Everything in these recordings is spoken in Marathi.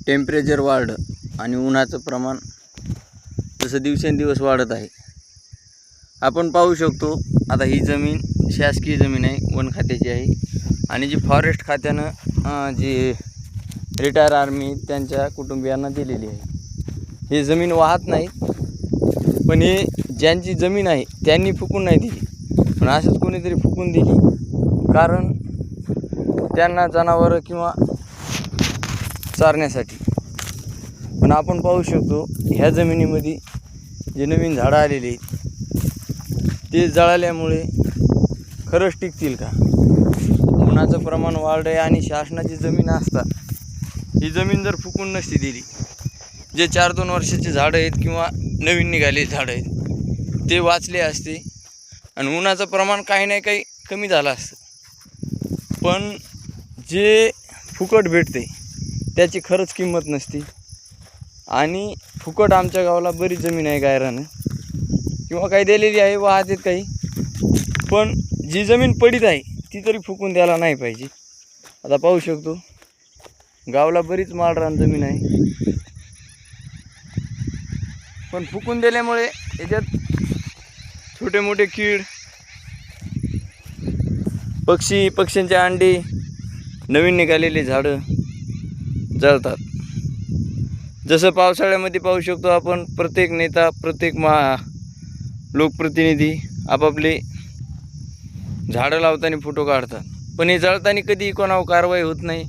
टेम्परेचर वाढ आणि उन्हाचं प्रमाण जसं दिवसेंदिवस वाढत आहे. आपण पाहू शकतो आता ही जमीन शासकीय जमीन आहे, वन खात्याची आहे आणि जी फॉरेस्ट खात्यानं जी रिटायर आर्मी त्यांच्या कुटुंबियांना दिलेली आहे. ही जमीन वाहत नाही, पण हे ज्यांची जमीन आहे त्यांनी फुकून नाही दिली, पण असंच कोणीतरी फुकून दिली, कारण त्यांना जनावरं किंवा चारण्यासाठी. पण आपण पाहू शकतो ह्या जमिनीमध्ये जे नवीन झाडं आलेली आहेत ते जळाल्यामुळे खरंच टिकतील का? उन्हाचं प्रमाण वाढलं आहे आणि शासनाची जमीन असता ही जमीन जर फुकून नसती दिली, जे 4-2 वर्षाचे झाडं आहेत किंवा नवीन निघाले झाडं आहेत ते वाचले असते आणि उन्हाचं प्रमाण काही नाही काही कमी झालं असतं. पण जे फुकट भेटते त्याची खरंच किंमत नसती. आणि फुकट आमच्या गावाला बरीच जमीन आहे गायरानं किंवा काही दिलेली आहे, वाहतेत काही, पण जी जमीन पडीत आहे ती तरी फुकून द्यायला नाही पाहिजे. आता पाहू शकतो गावाला बरीच माळरान जमीन आहे, पण फुकून दिल्यामुळे याच्यात छोटे मोठे कीड, पक्ष्यांचे अंडे, नवीन निघालेले झाडं जळतात. जसं पावसाळ्यामध्ये पाहू शकतो आपण प्रत्येक नेता, प्रत्येक लोकप्रतिनिधी आपापले झाडं लावताना फोटो काढतात, पण हे जळताना कधी कोणावर कारवाई होत नाही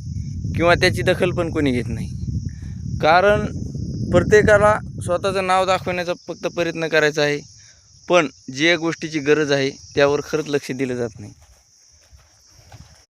किंवा त्याची दखल पण कोणी घेत नाही. कारण प्रत्येकाला स्वतःचं नाव दाखवण्याचा फक्त प्रयत्न करायचा आहे, पण जे गोष्टीची गरज आहे त्यावर खरंच लक्ष दिलं जात नाही.